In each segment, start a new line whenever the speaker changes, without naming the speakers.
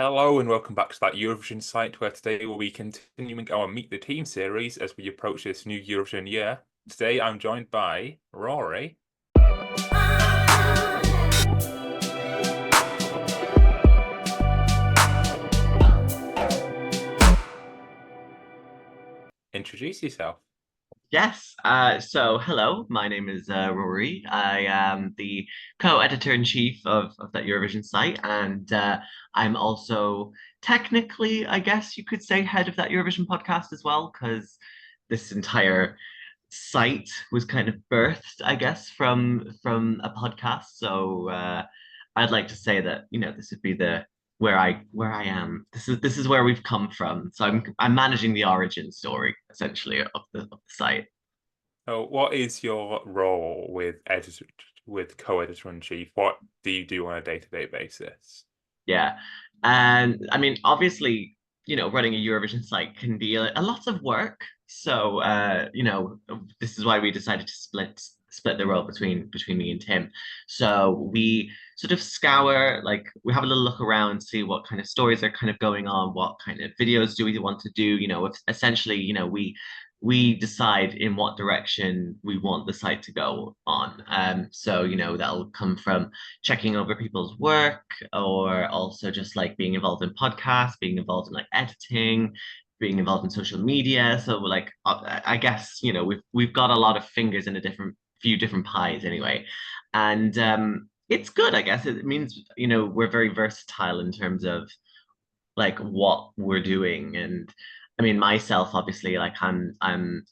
Hello and welcome back to that Eurovision site where today we'll be continuing our Meet the Team series as we approach this new Eurovision year. Today I'm joined by Rory. Introduce yourself.
Yes. So hello, my name is Rory. I am the co-editor-in-chief of that Eurovision site, and I'm also technically, I guess you could say, head of that Eurovision podcast as well, because this entire site was kind of birthed, I guess, from a podcast. So I'd like to say that, this would be the where I am. This is where we've come from. So I'm managing the origin story essentially of the site.
So what is your role with co-editor-in-chief? What do you do on a day-to-day basis?
Yeah. And I mean, obviously, running a Eurovision site can be a lot of work. So, this is why we decided to split the role between me and Tim. So we sort of scour, like we have a little look around, see what kind of stories are kind of going on, what kind of videos do we want to do, essentially, we decide in what direction we want the site to go on. So, that'll come from checking over people's work, or also just like being involved in podcasts, being involved in like editing, being involved in social media. So like I guess we've got a lot of fingers in a few different pies anyway, and it's good. I guess it means we're very versatile in terms of like what we're doing. And I mean, myself, obviously, like I'm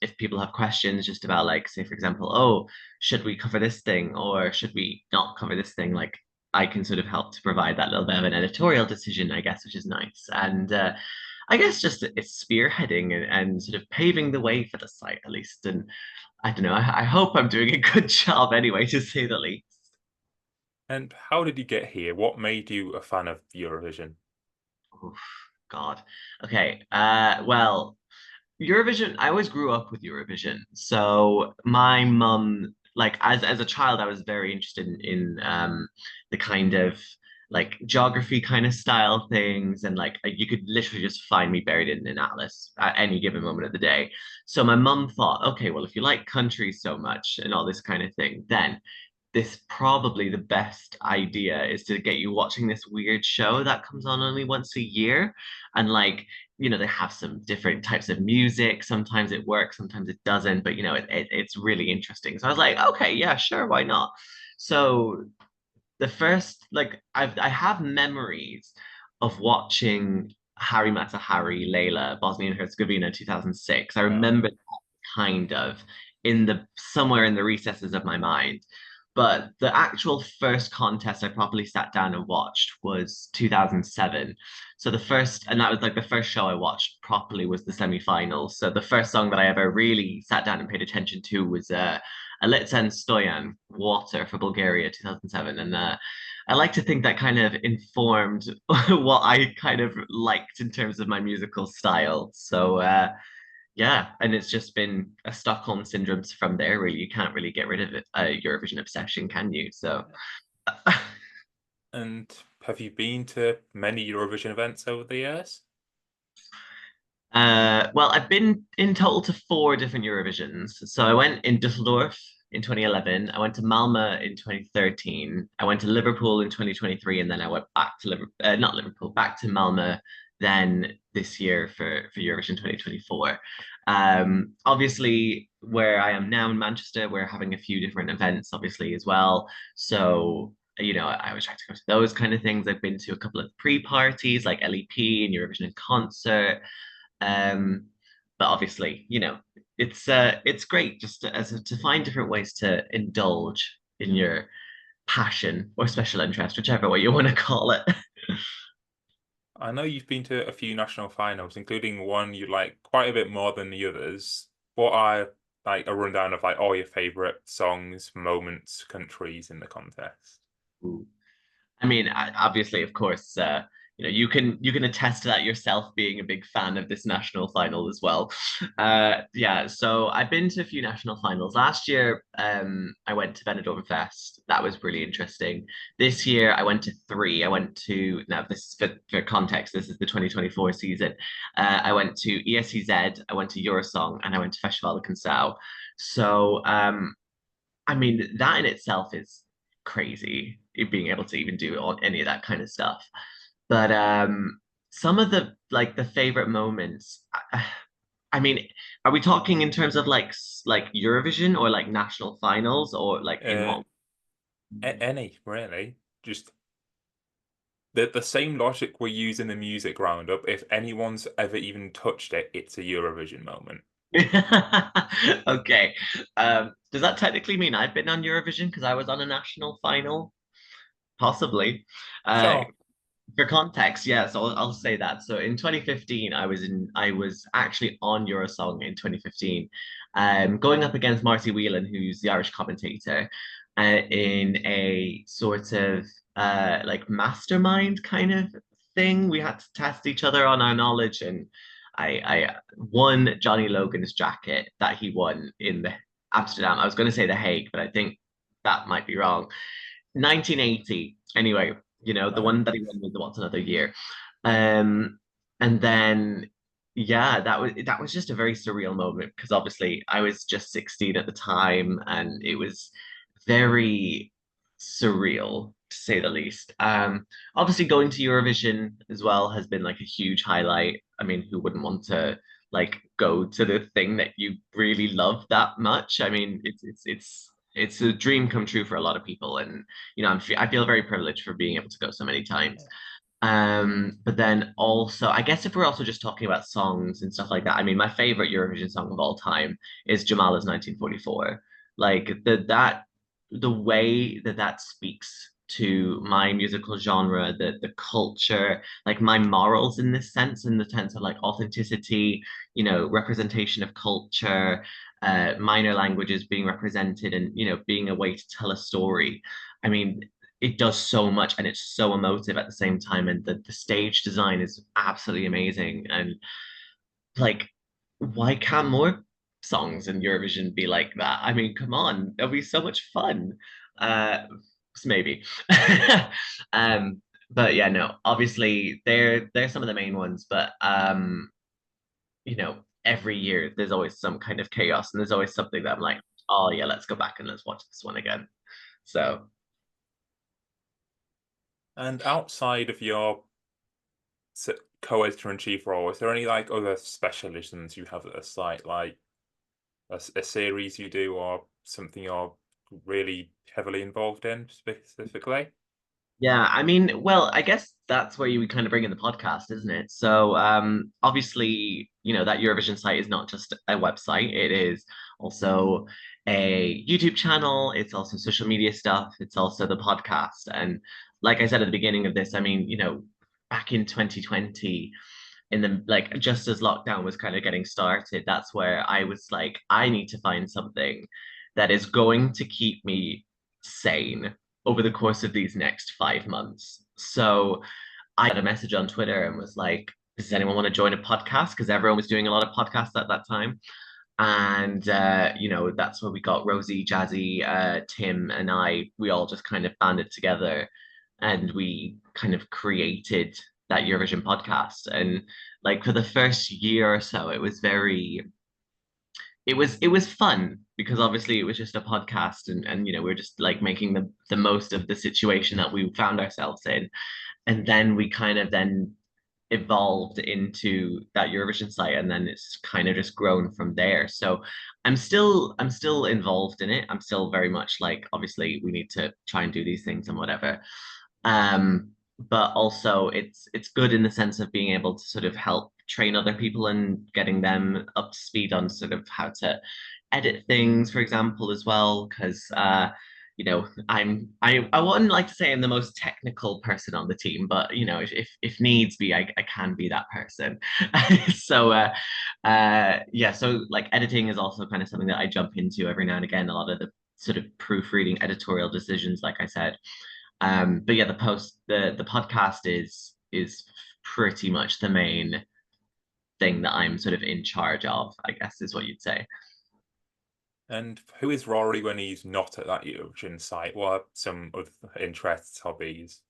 if people have questions just about like, say, for example, oh, should we cover this thing or should we not cover this thing? Like I can sort of help to provide that little bit of an editorial decision, I guess, which is nice. And I guess just it's spearheading and sort of paving the way for the site at least. And I don't know, I hope I'm doing a good job anyway, to say the least.
And how did you get here? What made you a fan of Eurovision?
Oof, God. Okay. Well, Eurovision, I always grew up with Eurovision. So my mum, like as a child, I was very interested in the kind of like geography kind of style things. And like you could literally just find me buried in an atlas at any given moment of the day. So my mum thought, okay, well, if you like countries so much and all this kind of thing, then this probably the best idea is to get you watching this weird show that comes on only once a year. And like, they have some different types of music. Sometimes it works, sometimes it doesn't, but it's really interesting. So I was like, okay, yeah, sure, why not? So the first, like, I have memories of watching Harry Mata Hari Layla, Bosnia and Herzegovina 2006. I
Wow.
remember that kind of in the somewhere in the recesses of my mind. But the actual first contest I properly sat down and watched was 2007. So and that was like the first show I watched properly was the semi-finals. So the first song that I ever really sat down and paid attention to was Alitza and Stoyan, Water for Bulgaria 2007. And I like to think that kind of informed what I kind of liked in terms of my musical style. So yeah, and it's just been a Stockholm syndrome from there, really. You can't really get rid of it, Eurovision obsession, can you? So,
And have you been to many Eurovision events over the years?
well, I've been in total to four different Eurovisions. So I went in Düsseldorf in 2011. I went to Malmö in 2013. I went to Liverpool in 2023, and then I went back to not Liverpool, back to Malmö. Then this year for Eurovision 2024. Obviously, where I am now in Manchester, we're having a few different events, obviously as well. So I always try to go to those kind of things. I've been to a couple of pre-parties like LEP and Eurovision in concert. Um, but obviously, it's great just to find different ways to indulge in your passion or special interest, whichever way you want to call it.
I know you've been to a few national finals, including one you like quite a bit more than the others. What are like a rundown of like all your favorite songs, moments, countries in the contest?
Ooh. I mean, obviously, of course, you can attest to that yourself, being a big fan of this national final as well. Yeah, so I've been to a few national finals. Last year, I went to Benidorm Fest. That was really interesting. This year, I went to three. I went to now this is for context. This is the 2024 season. I went to ESCZ, I went to Eurosong, and I went to Festival de Canção. So, I mean, that in itself is crazy, being able to even do all, any of that kind of stuff. But some of the like the favorite moments. I mean, are we talking in terms of like Eurovision or like national finals or like in
Uh,
what?
any really, just the same logic we use in the music roundup. If anyone's ever even touched it, it's a Eurovision moment.
Okay. Does that technically mean I've been on Eurovision because I was on a national final? Possibly. Uh,
Sure.
For context, yes, I'll say that. So in 2015, I was actually on Eurosong in 2015, going up against Marty Whelan, who's the Irish commentator, in a sort of like mastermind kind of thing. We had to test each other on our knowledge, and I won Johnny Logan's jacket that he won in the Amsterdam. I was going to say The Hague, but I think that might be wrong. 1980. Anyway, the
Right.
one that he won with the What's Another Year. Um, and then yeah, that was just a very surreal moment because obviously I was just 16 at the time and it was very surreal to say the least. Obviously going to Eurovision as well has been like a huge highlight. I mean, who wouldn't want to like go to the thing that you really love that much? I mean, it's a dream come true for a lot of people, and I feel very privileged for being able to go so many times. But then also, I guess if we're also just talking about songs and stuff like that, I mean, my favorite Eurovision song of all time is Jamala's 1944. Like the way that that speaks to my musical genre, the culture, like my morals in this sense, in the sense of like authenticity, representation of culture, minor languages being represented, and being a way to tell a story. I mean, it does so much and it's so emotive at the same time, and the stage design is absolutely amazing. And like, why can't more songs in Eurovision be like that? I mean, come on, it'll be so much fun. uh Maybe. um but yeah, no, obviously they're some of the main ones, but every year there's always some kind of chaos, and there's always something that I'm like, oh yeah, let's go back and let's watch this one again. So
And outside of your co-editor in chief role, is there any like other specialisms you have at the site, like a series you do or something you're really heavily involved in specifically?
yeah, I mean, well, I guess that's where you would kind of bring in the podcast, isn't it? So, obviously, that Eurovision site is not just a website, it is also a YouTube channel, it's also social media stuff, it's also the podcast. And like I said at the beginning of this, I mean, back in 2020, in the like just as lockdown was kind of getting started, that's where I was like, I need to find something that is going to keep me sane over the course of these next 5 months. So I had a message on Twitter and was like, does anyone want to join a podcast? Because everyone was doing a lot of podcasts at that time. And that's where we got Rosie, Jazzy, Tim, and we all just kind of banded together and we kind of created that Eurovision podcast. And like for the first year or so, it was fun because obviously it was just a podcast, and we were just like making the most of the situation that we found ourselves in. And then we kind of then evolved into that Eurovision site, and then it's kind of just grown from there. So I'm still involved in it. I'm still very much like, obviously we need to try and do these things and whatever. But also it's good in the sense of being able to sort of help train other people and getting them up to speed on sort of how to edit things, for example, as well. Because I wouldn't like to say I'm the most technical person on the team, but if needs be, I can be that person. So yeah, so like editing is also kind of something that I jump into every now and again. A lot of the sort of proofreading editorial decisions, like I said. But yeah, the podcast is is pretty much the main thing that I'm sort of in charge of, I guess is what you'd say.
And who is Rory when he's not at that Eurovision site? What are some of interests, hobbies?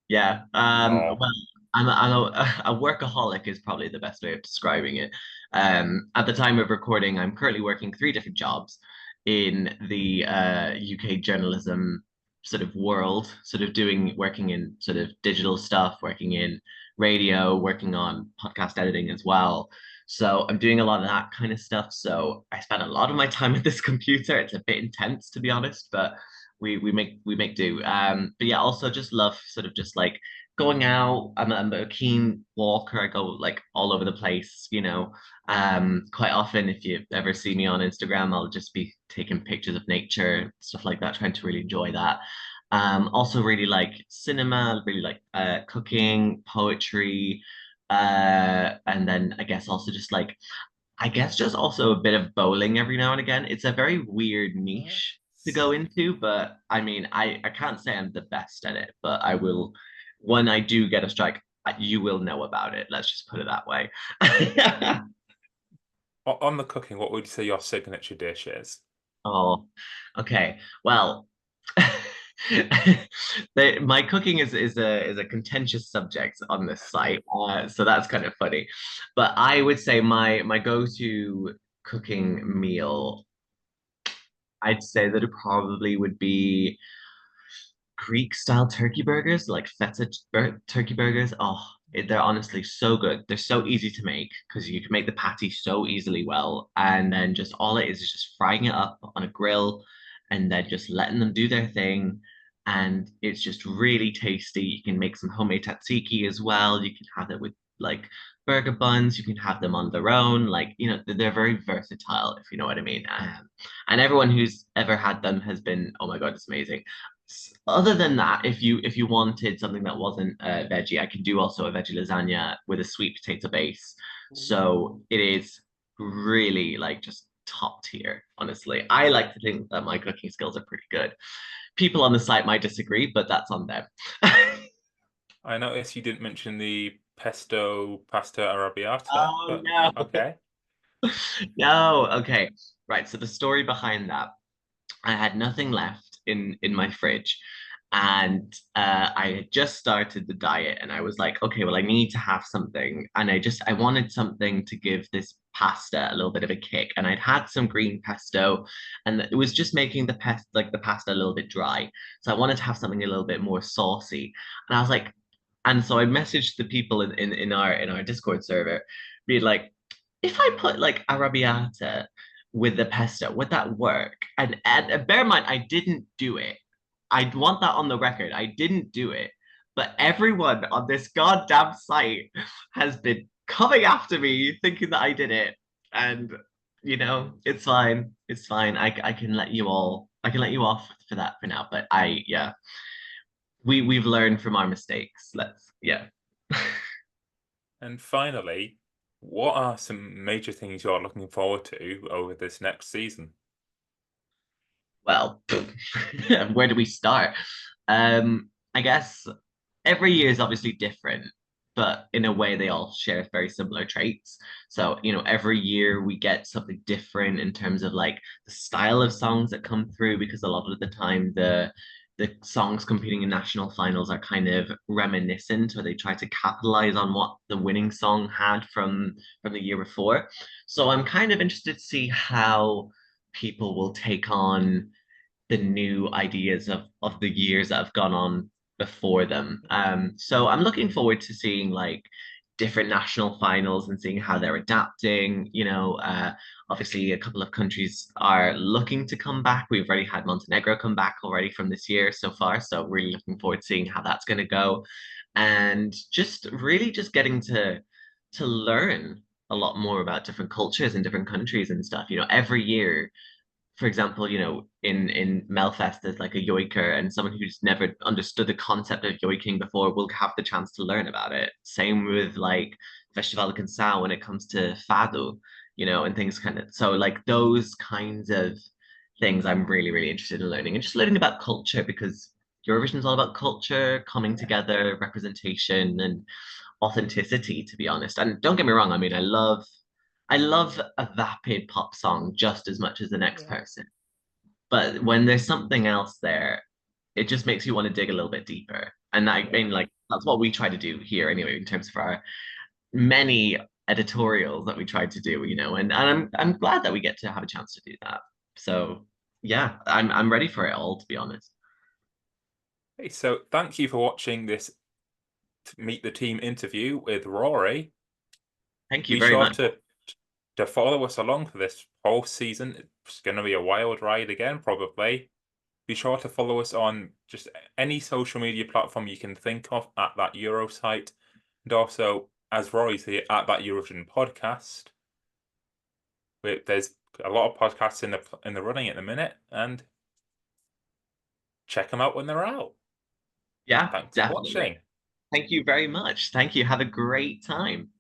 Yeah.
Oh,
Well, a workaholic is probably the best way of describing it. At the time of recording, I'm currently working three different jobs in the UK journalism sort of world, sort of working in sort of digital stuff, working in radio, working on podcast editing as well. So I'm doing a lot of that kind of stuff. So I spend a lot of my time at this computer. It's a bit intense, to be honest, but we make do. But yeah, also just love sort of just like going out. I'm a keen walker. I go like all over the place, you know. Quite often, if you ever see me on Instagram, I'll just be taking pictures of nature, stuff like that, trying to really enjoy that. Also really like cinema, really like cooking, poetry, and then I guess also just like I guess just also a bit of bowling every now and again. It's a very weird niche to go into, but I mean, I can't say I'm the best at it, but I will, when I do get a strike, you will know about it. Let's just put it that way.
on the cooking, what would you say your signature dish is?
Oh, okay. Well, my cooking is a contentious subject on this site, so that's kind of funny. But I would say my go-to cooking meal, I'd say that it probably would be Greek style turkey burgers, like turkey burgers. Oh, they're honestly so good. They're so easy to make because you can make the patty so easily well. And then just all it is just frying it up on a grill and then just letting them do their thing. And it's just really tasty. You can make some homemade tzatziki as well. You can have it with like burger buns. You can have them on their own. Like, you know, they're very versatile, if you know what I mean. And everyone who's ever had them has been, oh my God, it's amazing. Other than that, if you wanted something that wasn't veggie, I can do also a veggie lasagna with a sweet potato base. So it is really like just top tier, honestly. I like to think that my cooking skills are pretty good. People on the site might disagree, but that's on them.
I noticed you didn't mention the pesto pasta arrabbiata,
Oh
but
no.
okay.
No. Okay. Right. So the story behind that, I had nothing left in my fridge, and I had just started the diet, and I was like, okay, well, I need to have something, and I wanted something to give this pasta a little bit of a kick, and I'd had some green pesto, and it was just making the pasta a little bit dry, so I wanted to have something a little bit more saucy, and I was like, and so I messaged the people in our Discord server, being like, if I put like arrabbiata with the pesto, would that work? And bear in mind, I didn't do it. I want that on the record. I didn't do it. But everyone on this goddamn site has been coming after me thinking that I did it. And you know, it's fine. It's fine. I can let you all I can let you off for that for now. But yeah, we've learned from our mistakes. Let's yeah.
And finally, what are some major things you're looking forward to over this next season?
Well, where do we start? I guess every year is obviously different, but in a way they all share very similar traits. So, you know, every year we get something different in terms of like the style of songs that come through, because a lot of the time the songs competing in national finals are kind of reminiscent, or they try to capitalize on what the winning song had from the year before. So I'm kind of interested to see how people will take on the new ideas of the years that have gone on before them. So I'm looking forward to seeing like different national finals and seeing how they're adapting. You know, obviously a couple of countries are looking to come back. We've already had Montenegro come back already from this year so far. So really looking forward to seeing how that's going to go, and just really just getting to learn a lot more about different cultures and different countries and stuff. You know, every year, for example, you know, in Melfest, there's like a yoiker, and someone who's never understood the concept of yoiking before will have the chance to learn about it. Same with like Festival Cansao when it comes to fado, you know, and things kind of so like those kinds of things I'm really, really interested in learning, and just learning about culture, because Eurovision is all about culture, coming
Yeah.
together, representation, and authenticity, to be honest. And don't get me wrong, I mean, I love a vapid pop song just as much as the next
Yeah.
person. But when there's something else there, it just makes you want to dig a little bit deeper. And I
Yeah.
mean, like, that's what we try to do here anyway, in terms of our many editorials that we tried to do, and I'm glad that we get to have a chance to do that. So yeah, I'm ready for it all, to be honest.
Hey, so thank you for watching this Meet the Team interview with Rory.
Thank you
Be
very
sure
much.
to follow us along for this whole season. It's going to be a wild ride again, probably. Be sure to follow us on just any social media platform you can think of at that Euro site. And also, as Rory's here, at that Eurovision podcast. There's a lot of podcasts in the running at the minute, and check them out when they're out.
Yeah,
Thanks for
definitely.
watching.
Thank you very much. Thank you. Have a great time.